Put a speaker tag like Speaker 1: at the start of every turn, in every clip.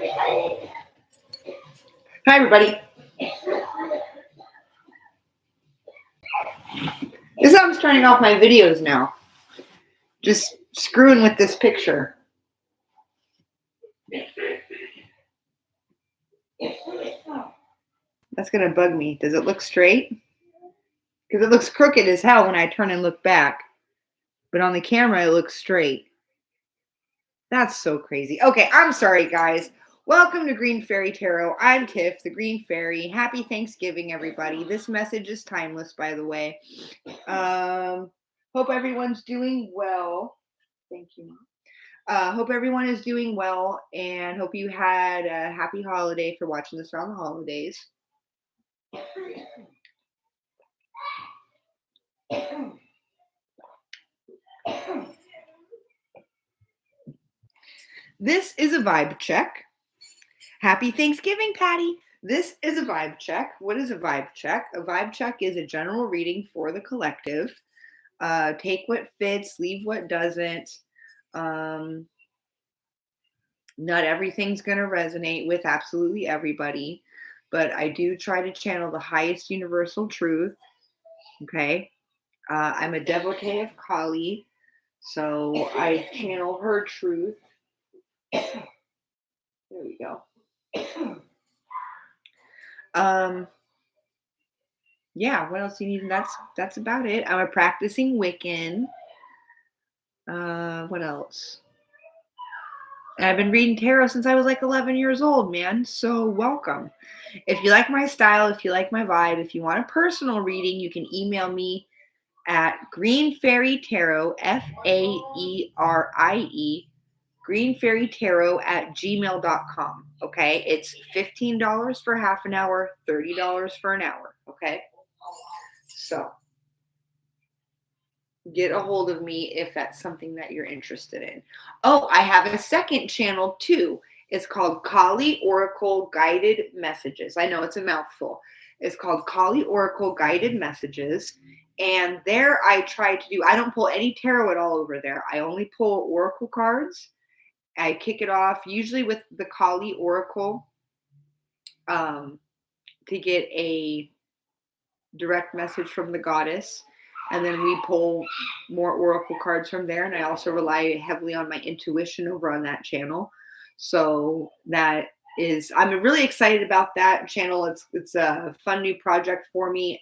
Speaker 1: Hi, everybody. This is how I'm starting off my videos now. Just screwing with this picture. That's going to bug me. Does it look straight? Because it looks crooked as hell when I turn and look back. But on the camera, it looks straight. That's so crazy. Okay, I'm sorry, guys. Welcome to Green Fairy Tarot. I'm Tiff, the Green Fairy. Happy Thanksgiving, everybody. This message is timeless, by the way. Hope everyone's doing well. Thank you. Hope everyone is doing well, and hope you had a happy holiday for watching this around the holidays. This is a vibe check. Happy Thanksgiving, Patty. This is a vibe check. What is a vibe check? A vibe check is a general reading for the collective. Take what fits, leave what doesn't. Not everything's going to resonate with absolutely everybody, but I do try to channel the highest universal truth. Okay. I'm a devotee of Kali, so I channel her truth. There we go. Yeah, what else do you need? That's about it. I'm a practicing Wiccan. What else? And I've been reading tarot since I was like 11 years old, man. So welcome. If you like my style, if you like my vibe, if you want a personal reading, you can email me at greenfairytarot, FAERIE, greenfairytarot@gmail.com. Okay, it's $15 for half an hour, $30 for an hour. Okay, so get a hold of me if that's something that you're interested in. Oh, I have a second channel too. It's called Kali Oracle Guided Messages. I know it's a mouthful. It's called Kali Oracle Guided Messages. And there I try to do, I don't pull any tarot at all over there. I only pull oracle cards. I kick it off usually with the Kali Oracle to get a direct message from the goddess. And then we pull more oracle cards from there. And I also rely heavily on my intuition over on that channel. So that is, I'm really excited about that channel. It's a fun new project for me.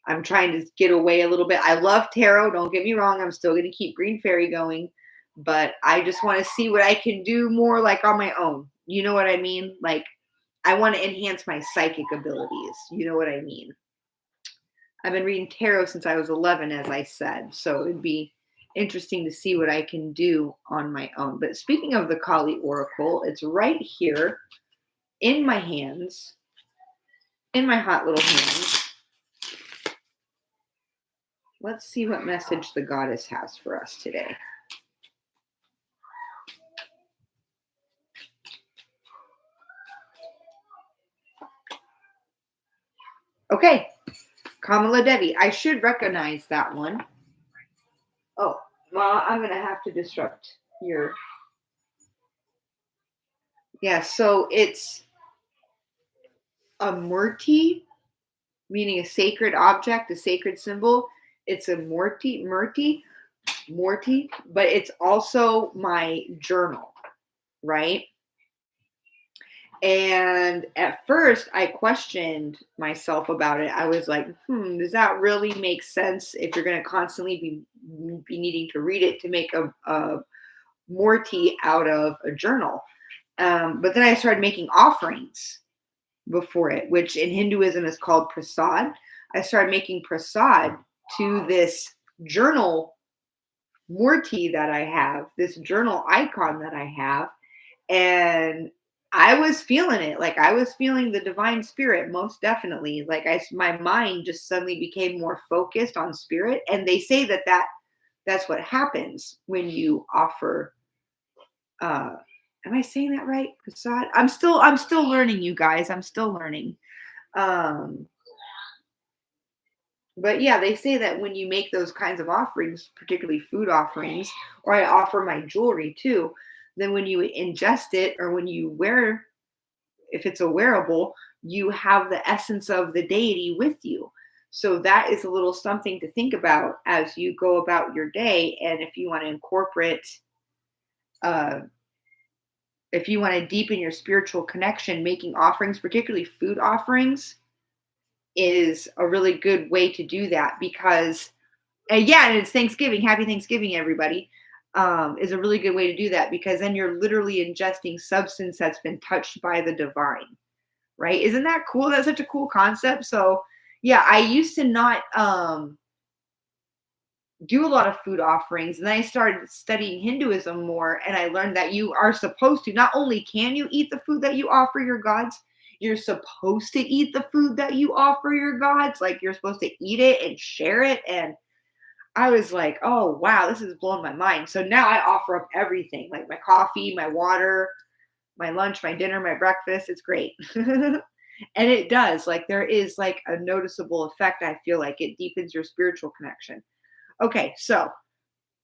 Speaker 1: I'm trying to get away a little bit. I love tarot. Don't get me wrong. I'm still going to keep Green Fairy going. But I just want to see what I can do more like on my own. You know what I mean? Like, I want to enhance my psychic abilities. You know what I mean? I've been reading tarot since I was 11, as I said. So it'd be interesting to see what I can do on my own. But speaking of the Kali Oracle, it's right here in my hands, in my hot little hands. Let's see what message the goddess has for us today. Okay, Kamala Devi. I should recognize that one. Oh, well, I'm going to have to disrupt your... Yeah, so it's a murti, meaning a sacred object, a sacred symbol. It's a morti, but it's also my journal, right? And at first I questioned myself about it. I was like, does that really make sense if you're going to constantly be needing to read it to make a morti out of a journal? But then I started making offerings before it, which in Hinduism is called prasad. I started making prasad to this journal morti that I have, this journal icon that I have, and I was feeling it. Like, I was feeling the divine spirit, most definitely. Like, my mind just suddenly became more focused on spirit. And they say that's what happens when you offer. Am I saying that right? Prasad? I'm still learning, you guys. I'm still learning. But yeah, they say that when you make those kinds of offerings, particularly food offerings, or I offer my jewelry too, then when you ingest it or when you wear, if it's a wearable, you have the essence of the deity with you. So that is a little something to think about as you go about your day. And if you want to incorporate, uh, if you want to deepen your spiritual connection, making offerings, particularly food offerings, is a really good way to do that because, yeah, and it's Thanksgiving. Happy Thanksgiving, everybody. Is a really good way to do that because then you're literally ingesting substance that's been touched by the divine, right? Isn't that cool? That's such a cool concept. So, yeah, I used to not do a lot of food offerings, and then I started studying Hinduism more, and I learned that you are supposed to, not only can you eat the food that you offer your gods, you're supposed to eat the food that you offer your gods. Like, you're supposed to eat it and share it. And I was like, oh, wow, this is blowing my mind. So now I offer up everything, like my coffee, my water, my lunch, my dinner, my breakfast. It's great. And it does. Like, there is like a noticeable effect. I feel like it deepens your spiritual connection. Okay, so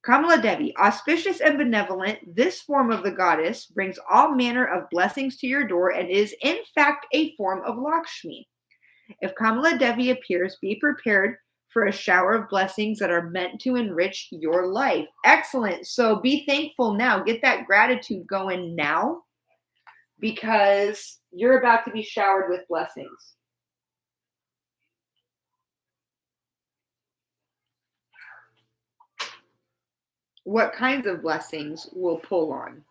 Speaker 1: Kamala Devi, auspicious and benevolent, this form of the goddess brings all manner of blessings to your door and is, in fact, a form of Lakshmi. If Kamala Devi appears, be prepared for a shower of blessings that are meant to enrich your life. Excellent. So be thankful now. Get that gratitude going now because you're about to be showered with blessings. What kinds of blessings will pull on?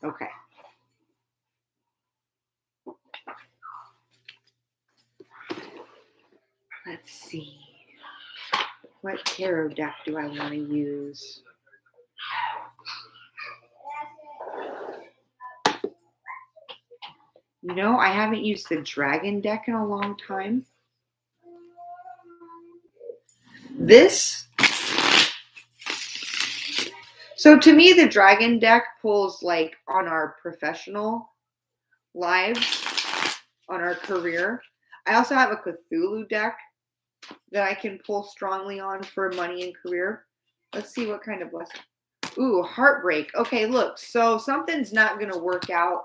Speaker 1: Okay. Let's see. What tarot deck do I want to use? You know, I haven't used the dragon deck in a long time. So to me, the dragon deck pulls like on our professional lives, on our career. I also have a Cthulhu deck that I can pull strongly on for money and career. Let's see what kind of blessing. Ooh, heartbreak. Okay, look, so something's not going to work out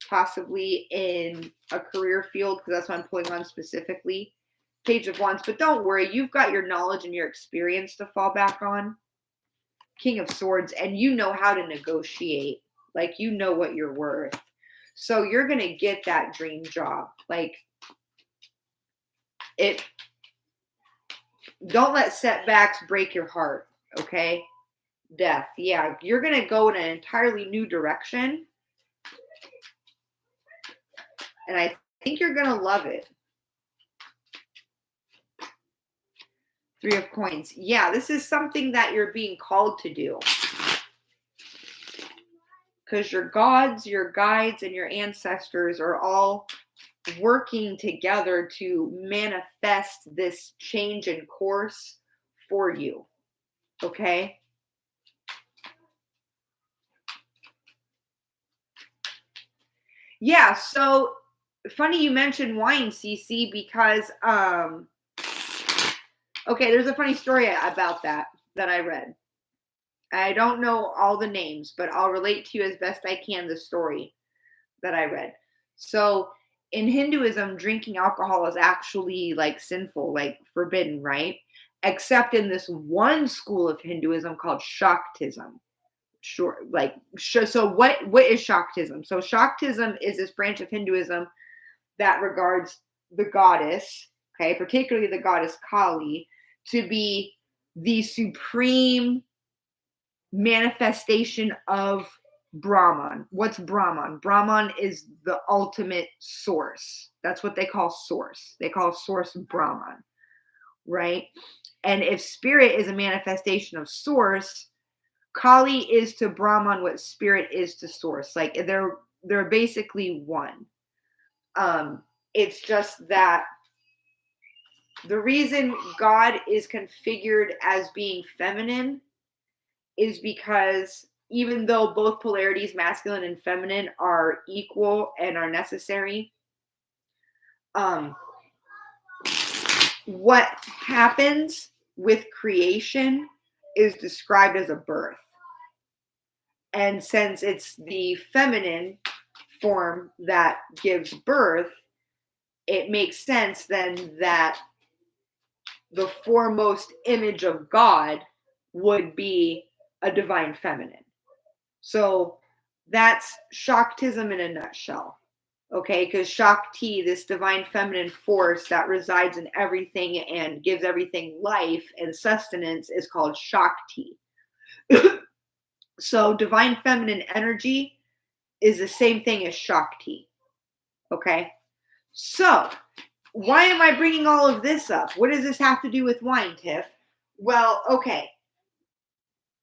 Speaker 1: possibly in a career field because that's what I'm pulling on specifically. Page of Wands, but don't worry, you've got your knowledge and your experience to fall back on. King of Swords, and you know how to negotiate. Like, you know what you're worth. So you're going to get that dream job. Like, don't let setbacks break your heart, okay? Death. Yeah, you're going to go in an entirely new direction. And I think you're going to love it. Three of Coins. Yeah, this is something that you're being called to do. Because your gods, your guides, and your ancestors are all working together to manifest this change in course for you. Okay? Yeah, so funny you mentioned wine, CC, because okay, there's a funny story about that I read. I don't know all the names, but I'll relate to you as best I can the story that I read. So in Hinduism, drinking alcohol is actually like sinful, like forbidden, right? Except in this one school of Hinduism called Shaktism. Sure, like so what is Shaktism? So Shaktism is this branch of Hinduism that regards the goddess, okay, particularly the goddess Kali, to be the supreme manifestation of Brahman. What's Brahman? Brahman is the ultimate source. That's what they call source. They call source Brahman, right? And if spirit is a manifestation of source, Kali is to Brahman what spirit is to source. Like they're basically one. It's just that the reason God is configured as being feminine is because even though both polarities, masculine and feminine, are equal and are necessary, what happens with creation is described as a birth. And since it's the feminine form that gives birth, it makes sense then that the foremost image of God would be a divine feminine. So that's Shaktism in a nutshell. Okay, because Shakti, this divine feminine force that resides in everything and gives everything life and sustenance, is called Shakti. So divine feminine energy is the same thing as Shakti. Okay, so why am I bringing all of this up? What does this have to do with wine, Tiff? Well, okay.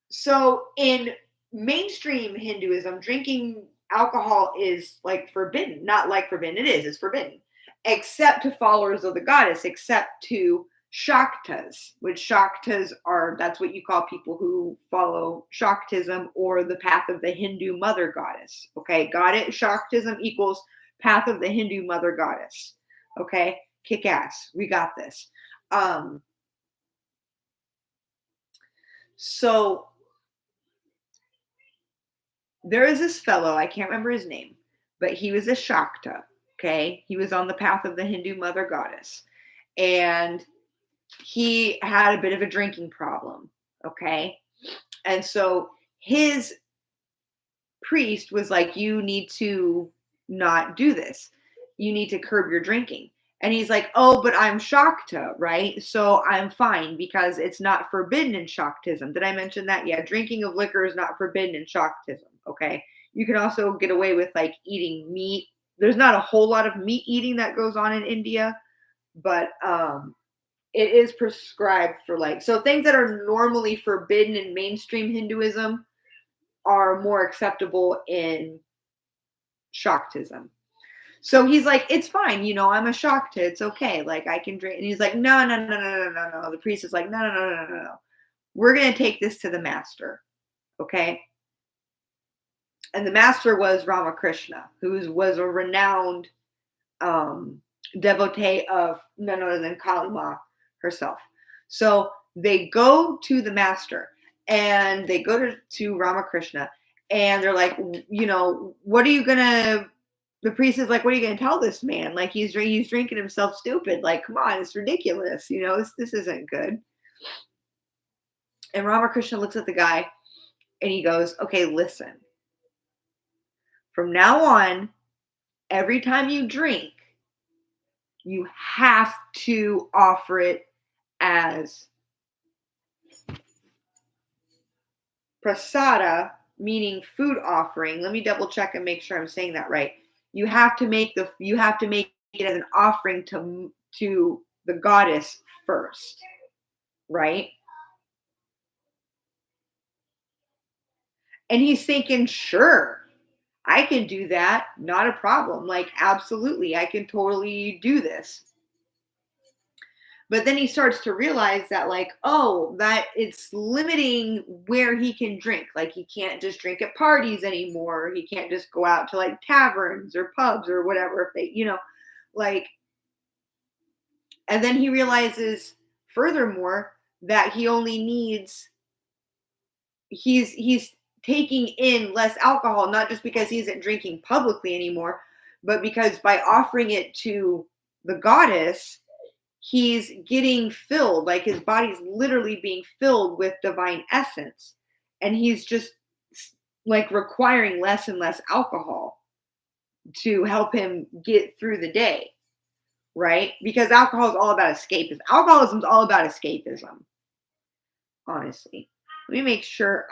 Speaker 1: So in mainstream Hinduism, drinking alcohol is like forbidden. Not like forbidden, it's forbidden. Except to followers of the goddess, except to Shaktas, which Shaktas are, that's what you call people who follow Shaktism or the path of the Hindu mother goddess. Okay, got it? Shaktism equals path of the Hindu mother goddess. Okay, kick ass. We got this. So there is this fellow, I can't remember his name, but he was a Shakta. Okay, he was on the path of the Hindu mother goddess, and he had a bit of a drinking problem. Okay, and so his priest was like, you need to not do this. You need to curb your drinking. And he's like, oh, but I'm Shakta, right? So I'm fine because it's not forbidden in Shaktism. Did I mention that? Yeah, drinking of liquor is not forbidden in Shaktism, okay? You can also get away with like eating meat. There's not a whole lot of meat eating that goes on in India, but it is prescribed for like, so things that are normally forbidden in mainstream Hinduism are more acceptable in Shaktism. So he's like, it's fine, I'm a Shakta, it's okay, like I can drink. And he's like, no. The priest is like, no. We're gonna take this to the master, okay? And the master was Ramakrishna, who was a renowned devotee of none other than Kali Ma herself. So they go to the master and they go to Ramakrishna and they're like, what are you gonna? The priest is like, what are you going to tell this man? Like he's drinking himself stupid. Like, come on, it's ridiculous. This isn't good. And Ramakrishna looks at the guy and he goes, okay, listen. From now on, every time you drink, you have to offer it as prasada, meaning food offering. Let me double check and make sure I'm saying that right. You have to make it as an offering to the goddess first, right? And he's thinking, sure, I can do that. Not a problem. Like, absolutely, I can totally do this. But then he starts to realize that, like, that it's limiting where he can drink. Like, he can't just drink at parties anymore. He can't just go out to like taverns or pubs or whatever. If they, and then he realizes furthermore that he only needs, he's taking in less alcohol, not just because he isn't drinking publicly anymore, but because by offering it to the goddess, he's getting filled, like his body's literally being filled with divine essence. And he's just like requiring less and less alcohol to help him get through the day, right? Because alcohol is all about escapism. Alcoholism is all about escapism, honestly. Let me make sure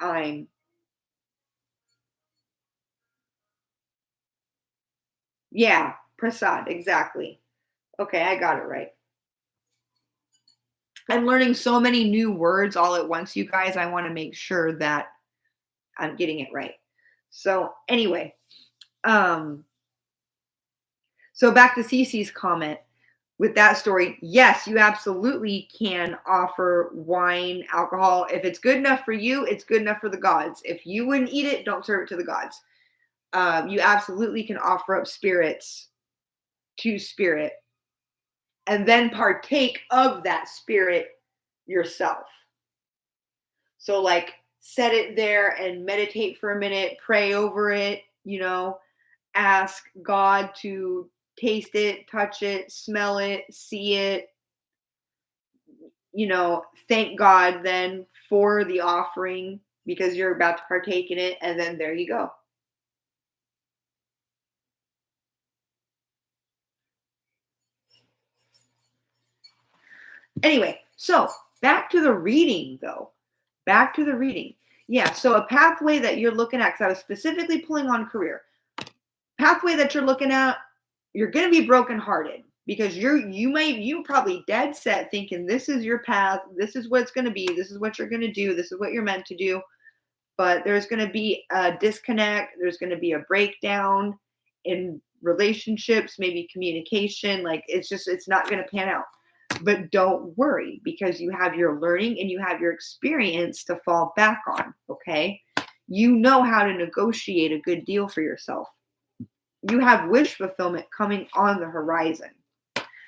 Speaker 1: yeah, prasad, exactly. Okay, I got it right. I'm learning so many new words all at once, you guys. I want to make sure that I'm getting it right. So anyway, so back to Cece's comment with that story. Yes, you absolutely can offer wine, alcohol. If it's good enough for you, it's good enough for the gods. If you wouldn't eat it, don't serve it to the gods. You absolutely can offer up spirits to spirit and then partake of that spirit yourself. So like set it there and meditate for a minute, pray over it, ask God to taste it, touch it, smell it, see it, thank God then for the offering because you're about to partake in it, and then there you go. Anyway, so back to the reading though. Back to the reading. Yeah, so a pathway that you're looking at, because I was specifically pulling on career. Pathway that you're looking at, you're going to be brokenhearted because you probably dead set thinking this is your path, this is what it's going to be, this is what you're going to do, this is what you're meant to do. But there's going to be a disconnect, there's going to be a breakdown in relationships, maybe communication, like it's not going to pan out. But don't worry because you have your learning and you have your experience to fall back on, okay? You know how to negotiate a good deal for yourself. You have wish fulfillment coming on the horizon,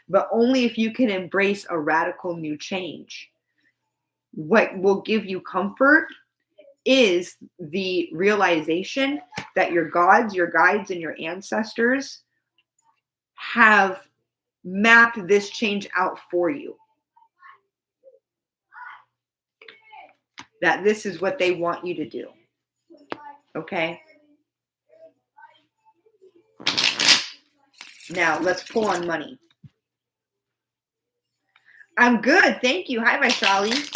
Speaker 1: but only if you can embrace a radical new change. What will give you comfort is the realization that your gods, your guides, and your ancestors have mapped this change out for you. That this is what they want you to do. Okay? Now, let's pull on money. I'm good. Thank you. Hi, Vaishali.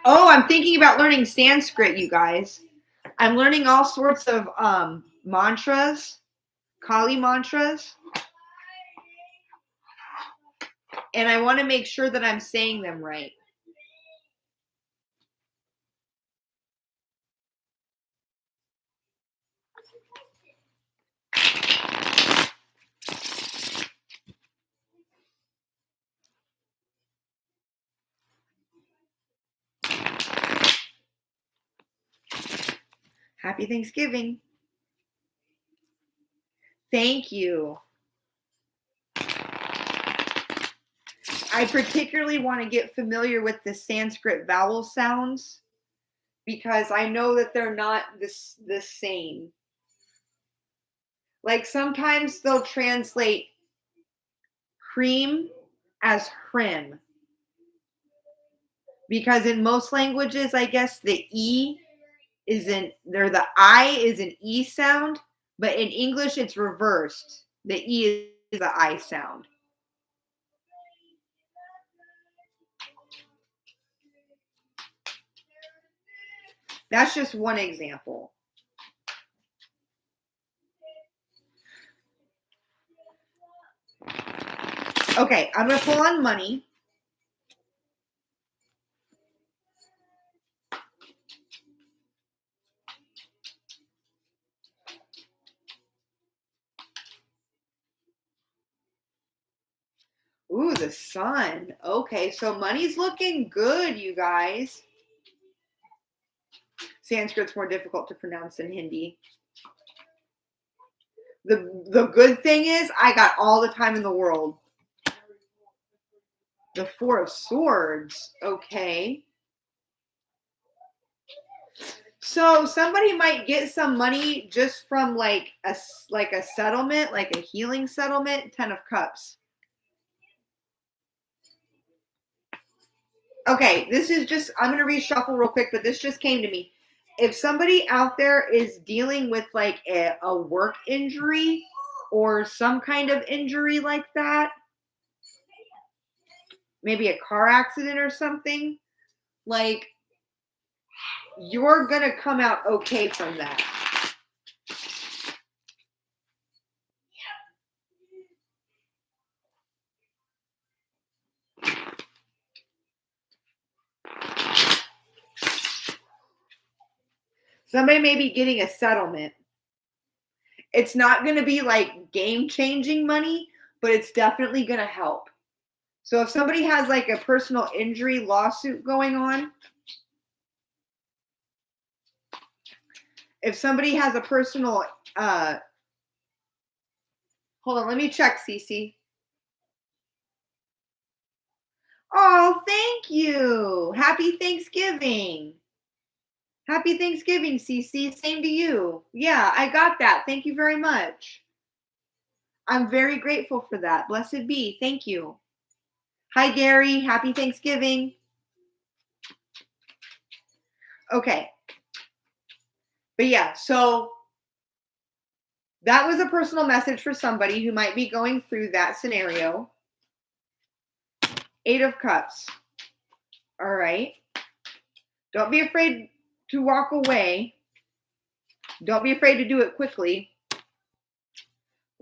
Speaker 1: Oh, I'm thinking about learning Sanskrit, you guys. I'm learning all sorts of mantras, Kali mantras. And I want to make sure that I'm saying them right. Happy Thanksgiving. Thank you. I particularly want to get familiar with the Sanskrit vowel sounds because I know that they're not the same. Like sometimes they'll translate cream as hrim. Because in most languages, I guess the E the I is an E sound, but in English it's reversed. The E is the I sound. That's just one example. Okay, I'm going to pull on money. Ooh, the sun. Okay, so money's looking good, you guys. Sanskrit's more difficult to pronounce than Hindi. The good thing is I got all the time in the world. The Four of Swords. Okay. So somebody might get some money just from like a settlement, like a healing settlement. 10 of Cups. Okay, this is just, I'm going to reshuffle real quick, but this just came to me. If somebody out there is dealing with like a work injury or some kind of injury like that, maybe a car accident or something, like you're going to come out okay from that. Somebody may be getting a settlement. It's not going to be like game-changing money, but it's definitely going to help. So if somebody has like a personal injury lawsuit going on, if somebody has a personal, hold on, let me check, Cece. Oh, thank you. Happy Thanksgiving. Happy Thanksgiving, Cece. Same to you. Yeah, I got that. Thank you very much. I'm very grateful for that. Blessed be. Thank you. Hi, Gary. Happy Thanksgiving. Okay. But yeah, so that was a personal message for somebody who might be going through that scenario. 8 of Cups. All right. Don't be afraid to walk away. Don't be afraid to do it quickly.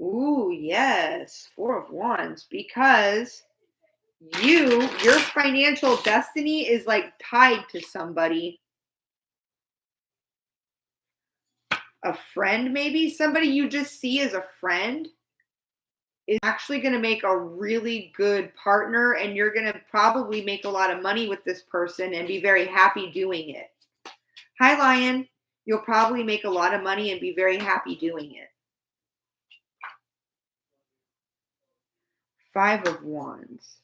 Speaker 1: Ooh, yes. 4 of Wands. Because your financial destiny is like tied to somebody. A friend, maybe somebody you just see as a friend is actually going to make a really good partner, and you're going to probably make a lot of money with this person and be very happy doing it. Hi, Lion. You'll probably make a lot of money and be very happy doing it. 5 of Wands.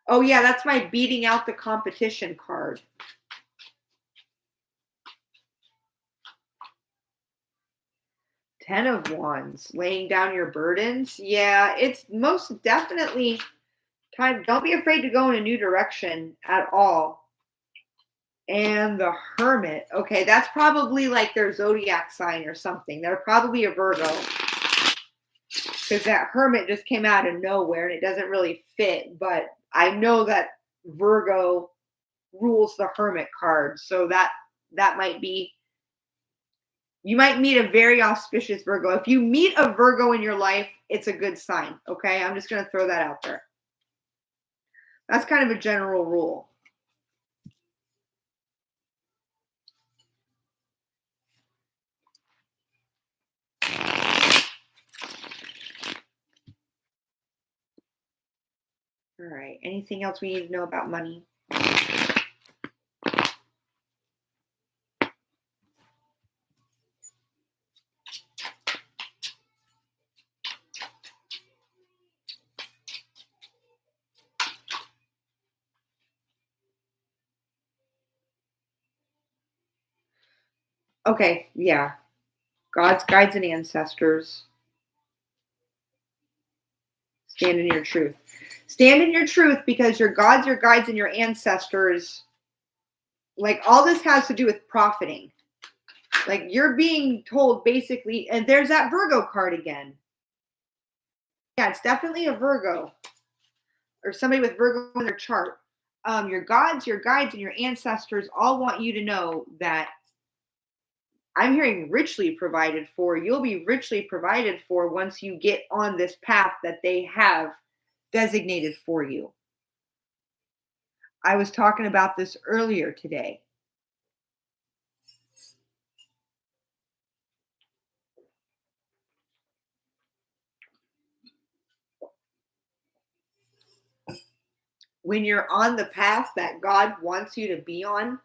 Speaker 1: Oh, yeah, that's my beating out the competition card. 10 of Wands, laying down your burdens. Yeah, it's most definitely time. Don't be afraid to go in a new direction at all. And the Hermit. Okay, that's probably like their zodiac sign or something. They're probably a Virgo. Because that Hermit just came out of nowhere and it doesn't really fit. But I know that Virgo rules the Hermit card. So that might be, you might meet a very auspicious Virgo. If you meet a Virgo in your life, it's a good sign. Okay, I'm just going to throw that out there. That's kind of a general rule. All right. Anything else we need to know about money? Okay, yeah. God's guides and ancestors. Stand in your truth. Stand in your truth, because your gods, your guides, and your ancestors, like all this has to do with profiting. Like you're being told basically, and there's that Virgo card again. Yeah, it's definitely a Virgo or somebody with Virgo in their chart. Your gods, your guides, and your ancestors all want you to know that I'm hearing richly provided for. You'll be richly provided for once you get on this path that they have designated for you. I was talking about this earlier today. When you're on the path that God wants you to be on,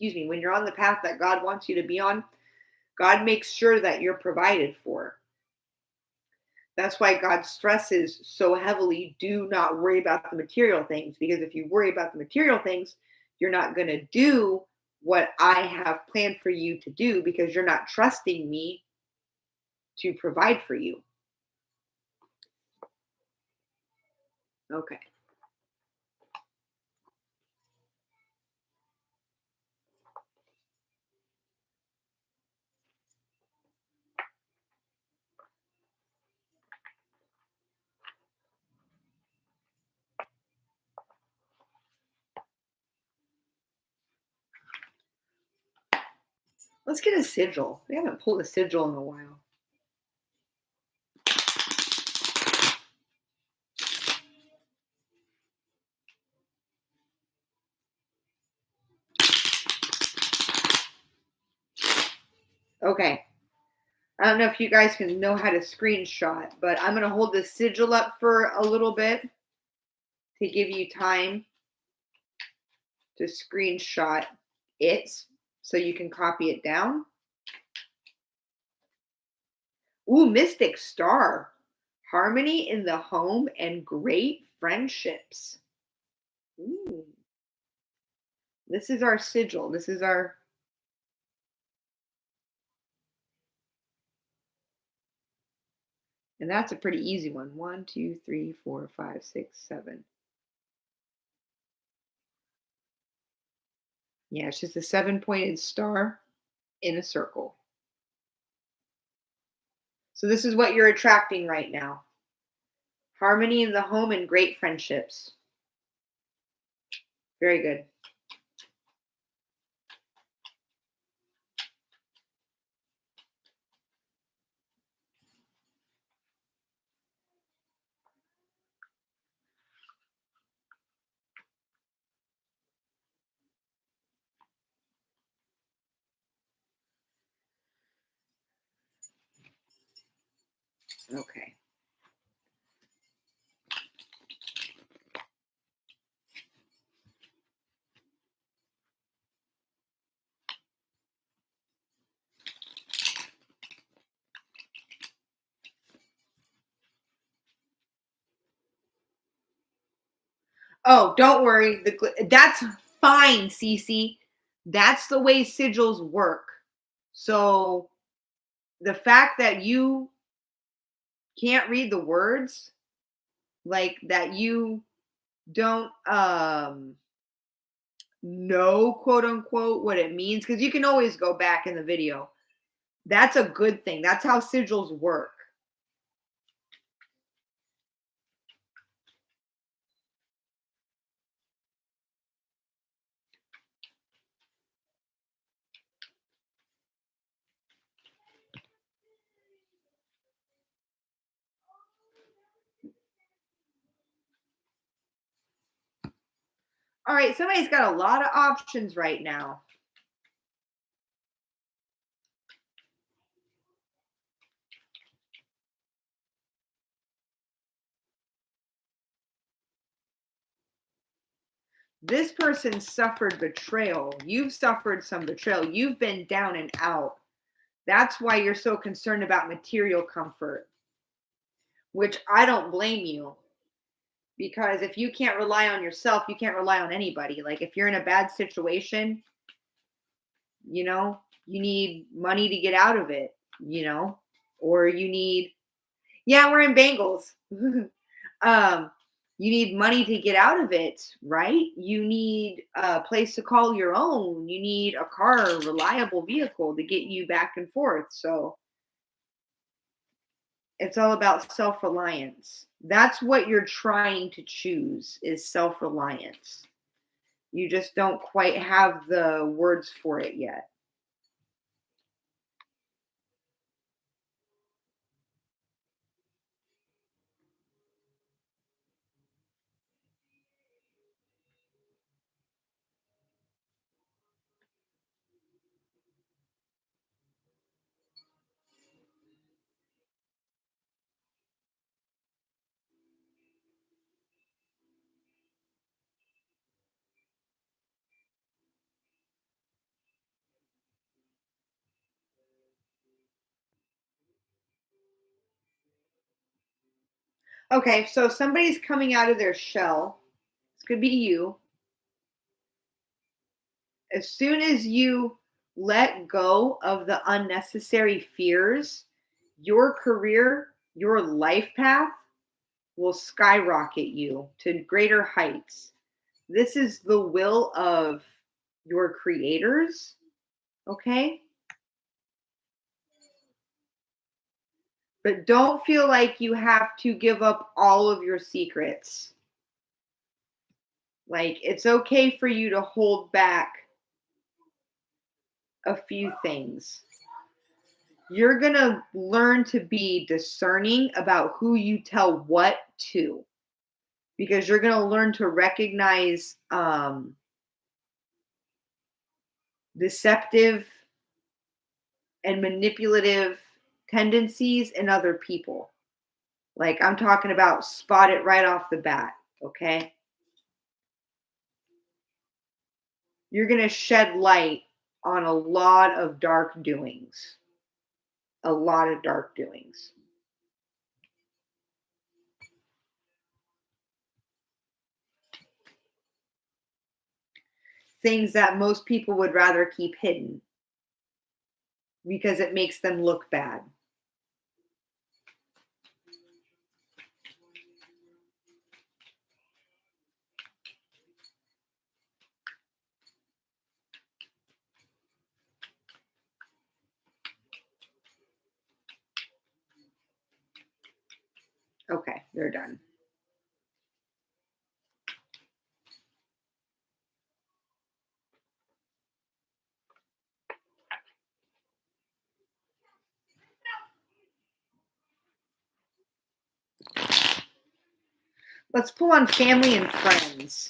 Speaker 1: when you're on the path that God wants you to be on, God makes sure that you're provided for. That's why God stresses so heavily, do not worry about the material things, because if you worry about the material things, you're not going to do what I have planned for you to do, because you're not trusting me to provide for you. Okay. Let's get a sigil. We haven't pulled a sigil in a while. Okay. I don't know if you guys can know how to screenshot, but I'm going to hold the sigil up for a little bit to give you time to screenshot it so you can copy it down. Ooh, Mystic Star. Harmony in the home and great friendships. Ooh. This is our sigil. This is our. And that's a pretty easy one. 1, 2, 3, 4, 5, 6, 7. Yeah, it's just a 7-pointed star in a circle. So this is what you're attracting right now. Harmony in the home and great friendships. Very good. Okay. Oh, don't worry. That's fine, Cece. That's the way sigils work. So the fact that you can't read the words, like that you don't know, quote unquote, what it means, because you can always go back in the video. That's a good thing. That's how sigils work. All right, somebody's got a lot of options right now. This person suffered betrayal. You've suffered some betrayal. You've been down and out. That's why you're so concerned about material comfort, which I don't blame you. Because if you can't rely on yourself, you can't rely on anybody. Like if you're in a bad situation, you know, you need money to get out of it, you know, or you need, yeah, we're in Bengals. You need money to get out of it, right? You need a place to call your own. You need a car, a reliable vehicle to get you back and forth. So it's all about self-reliance. That's what you're trying to choose is self-reliance. You just don't quite have the words for it yet. Okay, so somebody's coming out of their shell. This could be you. As soon as you let go of the unnecessary fears, your career, your life path will skyrocket you to greater heights. This is the will of your creators, okay? But don't feel like you have to give up all of your secrets. Like, it's okay for you to hold back a few things. You're going to learn to be discerning about who you tell what to, because you're going to learn to recognize deceptive and manipulative tendencies in other people. Like I'm talking about spot it right off the bat, okay? You're going to shed light on a lot of dark doings. A lot of dark doings. Things that most people would rather keep hidden because it makes them look bad. Okay, they're done. Let's pull on family and friends.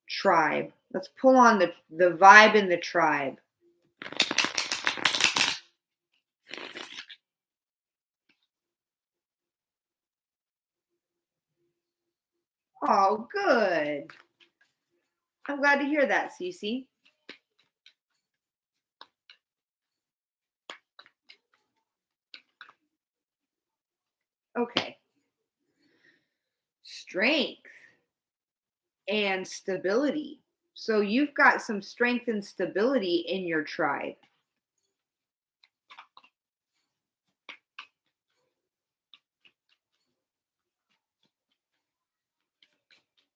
Speaker 1: Tribe. Let's pull on the vibe in the tribe. Oh, good. I'm glad to hear that, Cece. Okay. Strength and stability. So you've got some strength and stability in your tribe.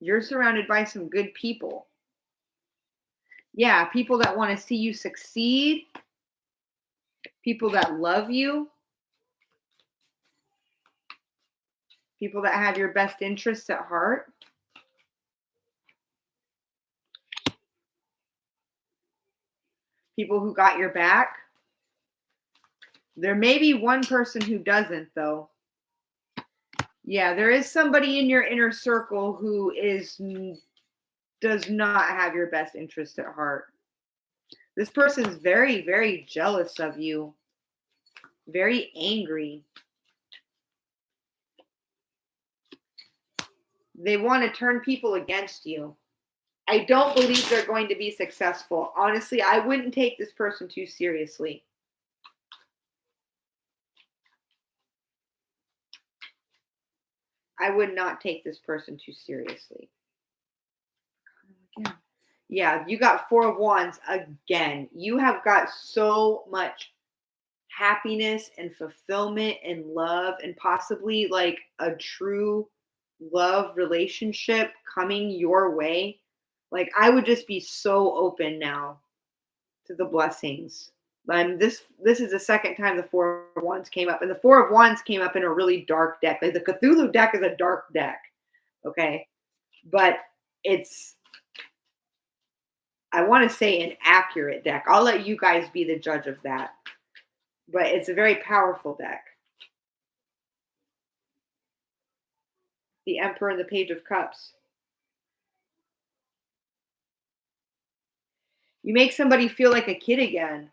Speaker 1: You're surrounded by some good people. Yeah, people that want to see you succeed, people that love you, people that have your best interests at heart. People who got your back. There may be one person who doesn't, though. Yeah, there is somebody in your inner circle who does not have your best interest at heart. This person is very, very jealous of you, very angry. They want to turn people against you. I don't believe they're going to be successful. Honestly, I wouldn't take this person too seriously. I would not take this person too seriously. Yeah, you got 4 of Wands again. You have got so much happiness and fulfillment and love and possibly like a true love relationship coming your way. Like I would just be so open now to the blessings. This is the second time the 4 of Wands came up, and the 4 of Wands came up in a really dark deck. Like the Cthulhu deck is a dark deck, okay, but it's, I want to say, an accurate deck. I'll let you guys be the judge of that, but it's a very powerful deck. The Emperor and the Page of Cups. You make somebody feel like a kid again.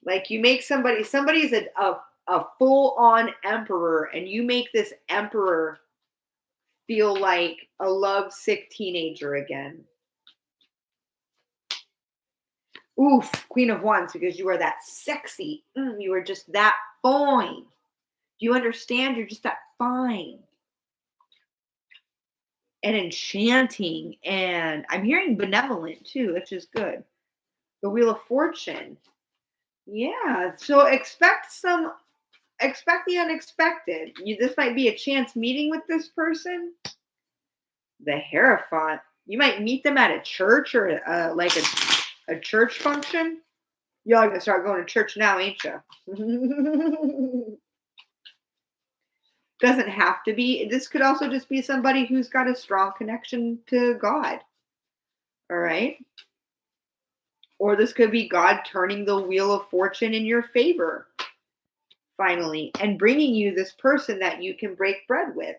Speaker 1: Like you make somebody's a full-on emperor, and you make this emperor feel like a lovesick teenager again. Oof, Queen of Wands, because you are that sexy. You are just that fine. Do you understand? You're just that fine and enchanting. And I'm hearing benevolent too, which is good. The Wheel of Fortune. Yeah. So expect the unexpected. This might be a chance meeting with this person. The Hierophant. You might meet them at a church or like a church function. Y'all gonna start going to church now, ain't you? Doesn't have to be. This could also just be somebody who's got a strong connection to God. All right. Or this could be God turning the wheel of fortune in your favor, finally, and bringing you this person that you can break bread with.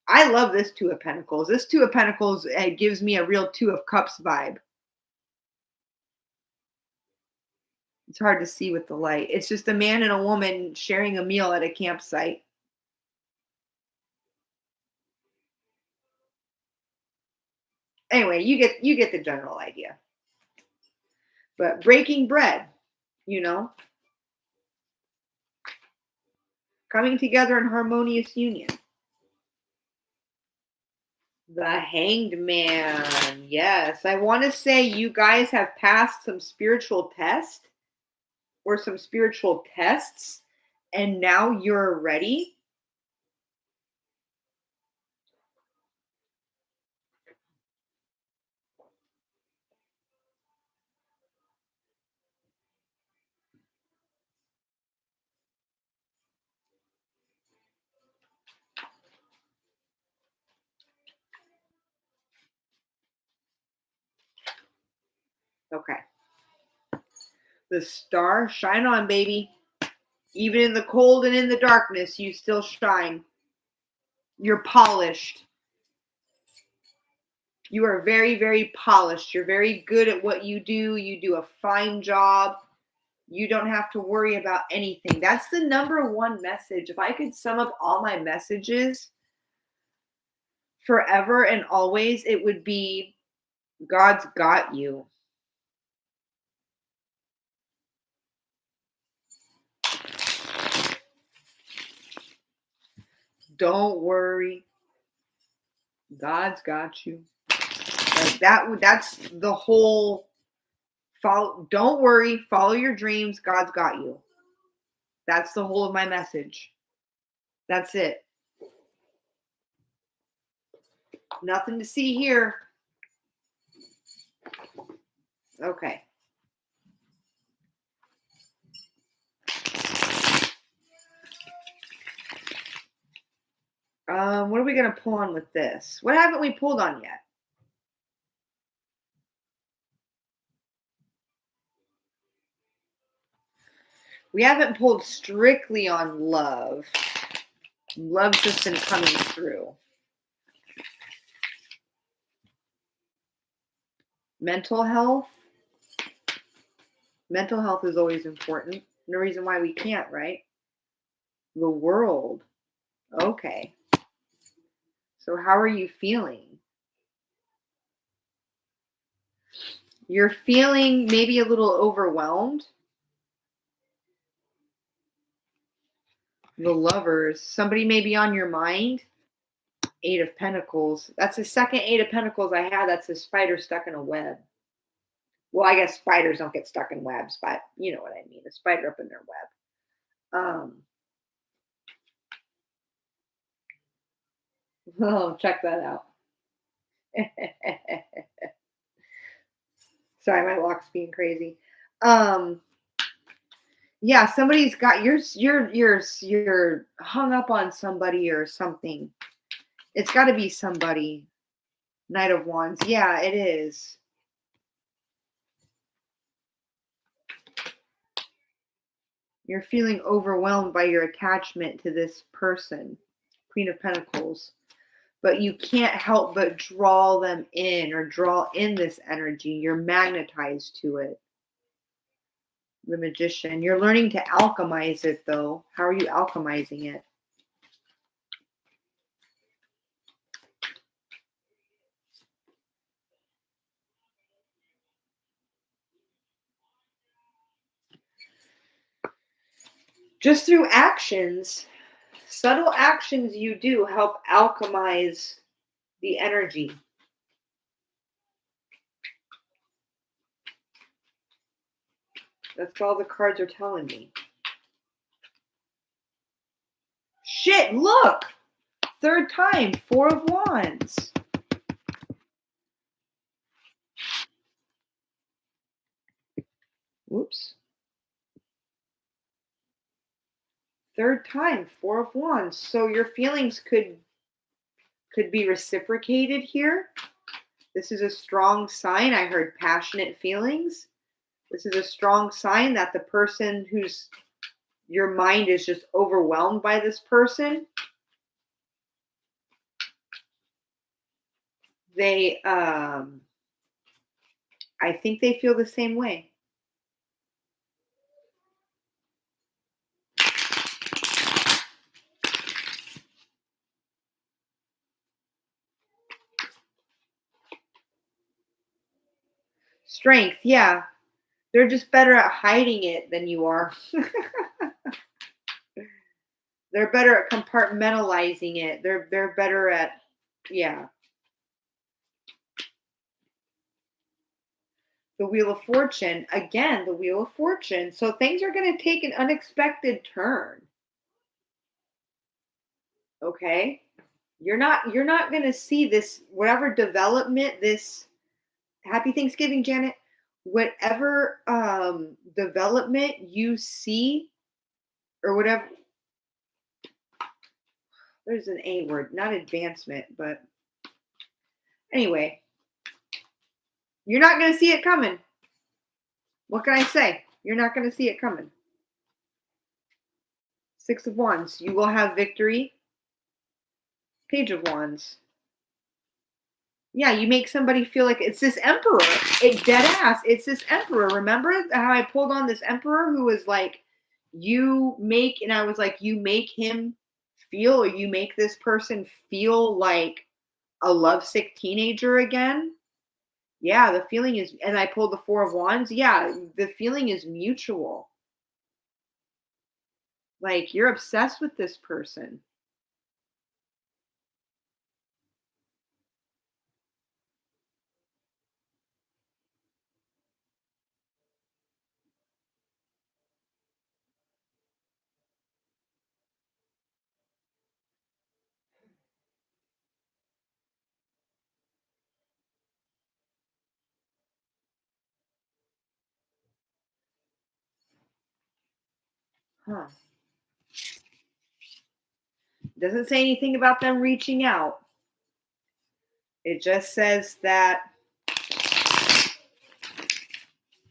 Speaker 1: I love this 2 of Pentacles. This 2 of Pentacles gives me a real 2 of Cups vibe. It's hard to see with the light. It's just a man and a woman sharing a meal at a campsite. Anyway, you get the general idea. But breaking bread, you know, coming together in harmonious union. The Hanged Man. Yes, I want to say you guys have passed some spiritual test or some spiritual tests, and now you're ready. Okay. The star, shine on, baby. Even in the cold and in the darkness, you still shine. You're polished. You are very, very polished. You're very good at what you do. You do a fine job. You don't have to worry about anything. That's the number one message. If I could sum up all my messages forever and always, it would be God's got you. Don't worry. God's got you. Like that's the whole follow. Don't worry, follow your dreams. God's got you. That's the whole of my message. That's it. Nothing to see here. Okay. What are we gonna pull on with this? What haven't we pulled on yet? We haven't pulled strictly on love. Love's just been coming through. Mental health. Mental health is always important. No reason why we can't, right? The world. Okay. So how are you feeling? You're feeling maybe a little overwhelmed. The Lovers. Somebody may be on your mind. Eight of Pentacles. That's the second Eight of Pentacles I had. That's a spider stuck in a web. Well, I guess spiders don't get stuck in webs, but you know what I mean. A spider up in their web. Oh, check that out. Sorry, my lock's being crazy. Yeah, somebody's got you're hung up on somebody or something. It's got to be somebody. Knight of Wands. Yeah, it is. You're feeling overwhelmed by your attachment to this person. Queen of Pentacles. But you can't help but draw them in or draw in this energy. You're magnetized to it. The Magician. You're learning to alchemize it, though. How are you alchemizing it? Just through actions. Subtle actions you do help alchemize the energy. That's all the cards are telling me. Shit, look! Third time, Four of Wands. Whoops. Third time, Four of Wands. So your feelings could be reciprocated here. This is a strong sign. I heard passionate feelings. This is a strong sign that the person who's your mind is just overwhelmed by this person. They I think they feel the same way. Strength, yeah. They're just better at hiding it than you are. They're better at compartmentalizing it. They're better at, yeah. The Wheel of Fortune, again, the Wheel of Fortune. So things are going to take an unexpected turn. Okay? You're not going to see this whatever development this Happy Thanksgiving, Janet. Whatever development you see or whatever, there's an A word, not advancement, but anyway, you're not going to see it coming. What can I say? You're not going to see it coming. Six of Wands. You will have victory. Page of Wands. Yeah, you make somebody feel like it's this emperor. It dead ass. It's this emperor. Remember how I pulled on this emperor who was like, and I was like, you make him feel, or you make this person feel like a lovesick teenager again. Yeah, the feeling is, and I pulled the Four of Wands. Yeah, the feeling is mutual. Like you're obsessed with this person. Huh. Doesn't say anything about them reaching out. It just says that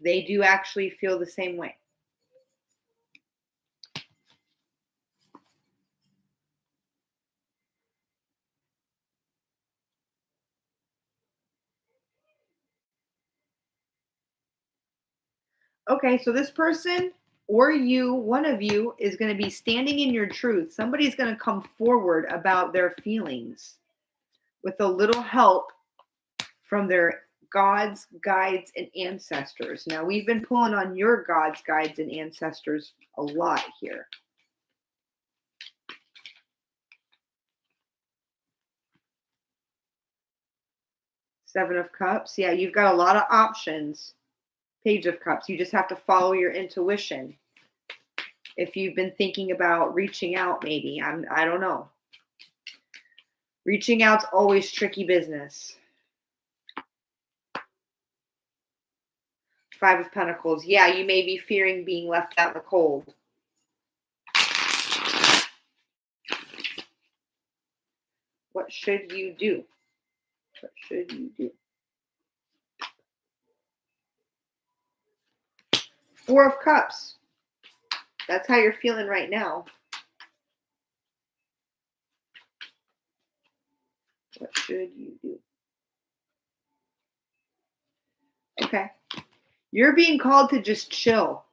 Speaker 1: they do actually feel the same way. Okay, so this person or you, one of you, is going to be standing in your truth. Somebody's going to come forward about their feelings with a little help from their gods, guides, and ancestors. Now, we've been pulling on your gods, guides, and ancestors a lot here. Seven of Cups. Yeah, you've got a lot of options. Page of Cups. You just have to follow your intuition. If you've been thinking about reaching out, maybe. I don't know. Reaching out's always tricky business. Five of Pentacles. Yeah, you may be fearing being left out in the cold. What should you do? What should you do? Four of Cups. That's how you're feeling right now. What should you do? Okay. You're being called to just chill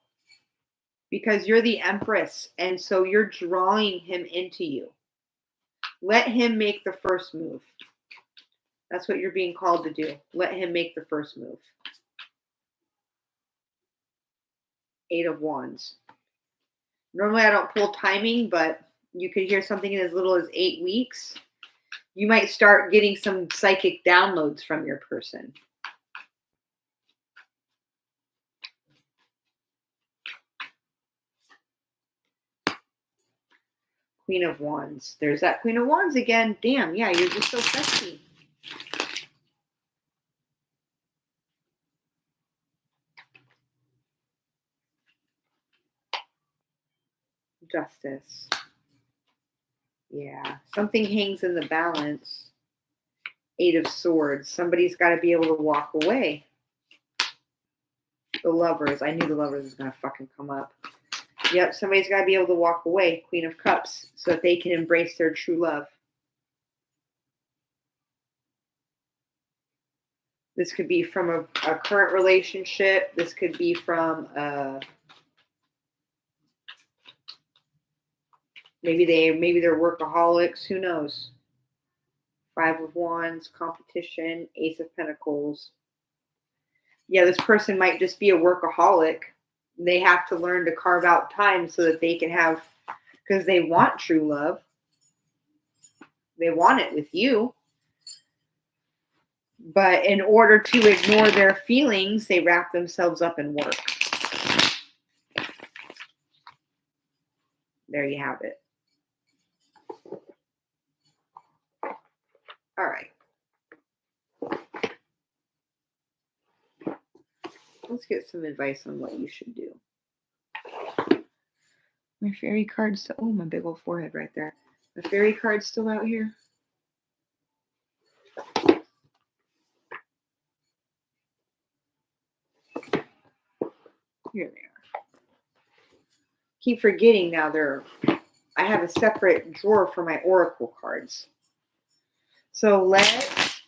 Speaker 1: because you're the Empress, and so you're drawing him into you. Let him make the first move. That's what you're being called to do. Let him make the first move. Eight of Wands. Normally I don't pull timing, but you could hear something in as little as 8 weeks. You might start getting some psychic downloads from your person. Queen of Wands. There's that Queen of Wands again. Damn, yeah, you're just so sexy. Justice. Yeah, something hangs in the balance. Eight of Swords. Somebody's got to be able to walk away. The Lovers. I knew the Lovers was going to fucking come up. Yep, somebody's got to be able to walk away. Queen of Cups. So that they can embrace their true love. This could be from a current relationship. This could be from maybe they're workaholics. Who knows? Five of Wands, competition, Ace of Pentacles. Yeah, this person might just be a workaholic. They have to learn to carve out time so that they can have, because they want true love. They want it with you. But in order to ignore their feelings, they wrap themselves up in work. There you have it. All right. Let's get some advice on what you should do. My fairy card's still, oh, my big old forehead right there. The fairy card's still out here. Here they are. Keep forgetting now I have a separate drawer for my oracle cards. So let's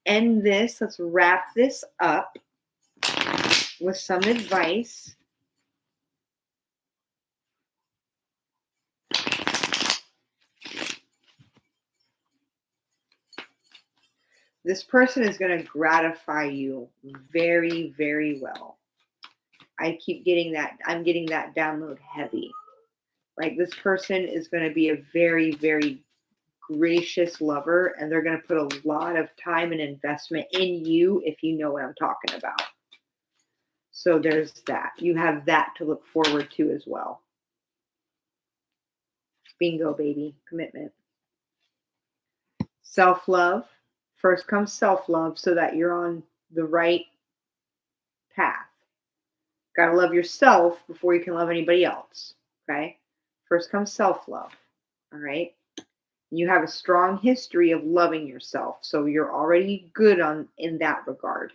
Speaker 1: end this. Let's wrap this up with some advice. This person is going to gratify you very, very well. I keep getting that. I'm getting that download heavy. Like, this person is going to be a very, very gracious lover, and they're going to put a lot of time and investment in you, if you know what I'm talking about. So there's that. You have that to look forward to as well. Bingo, baby. Commitment. Self-love. First comes self-love so that you're on the right path. Got to love yourself before you can love anybody else. Okay? First comes self-love. All right? You have a strong history of loving yourself, so you're already good in that regard.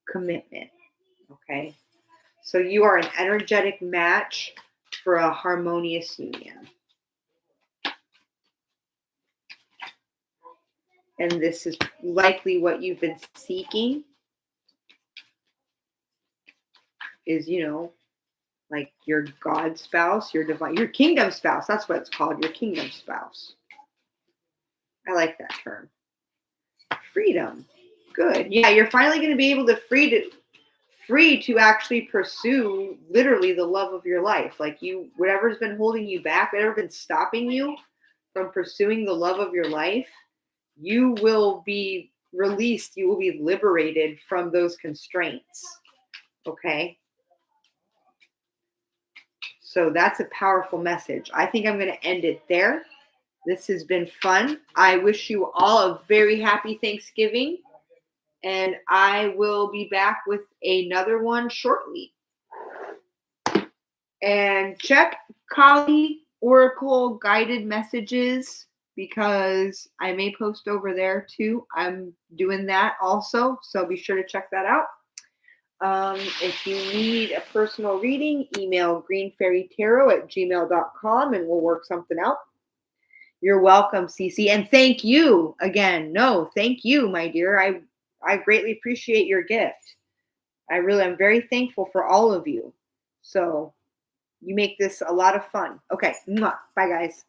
Speaker 1: Commitment. Okay? So you are an energetic match for a harmonious union. And this is likely what you've been seeking is, like your God spouse, your divine, your kingdom spouse. That's what it's called, your kingdom spouse. I like that term. Freedom. Good. Yeah, you're finally going to be able to free to actually pursue literally the love of your life. Like, whatever's been holding you back, whatever's been stopping you from pursuing the love of your life, you will be released. You will be liberated from those constraints. Okay? So that's a powerful message. I think I'm going to end it there. This has been fun. I wish you all a very happy Thanksgiving. And I will be back with another one shortly. And check Kali Oracle guided messages, because I may post over there too. I'm doing that also, so be sure to check that out. If you need a personal reading, email greenfairytarot@gmail.com and we'll work something out. You're welcome, Cece. And thank you again. No, thank you, my dear. I greatly appreciate your gift. I'm very thankful for all of you. So you make this a lot of fun. Okay. Bye, guys.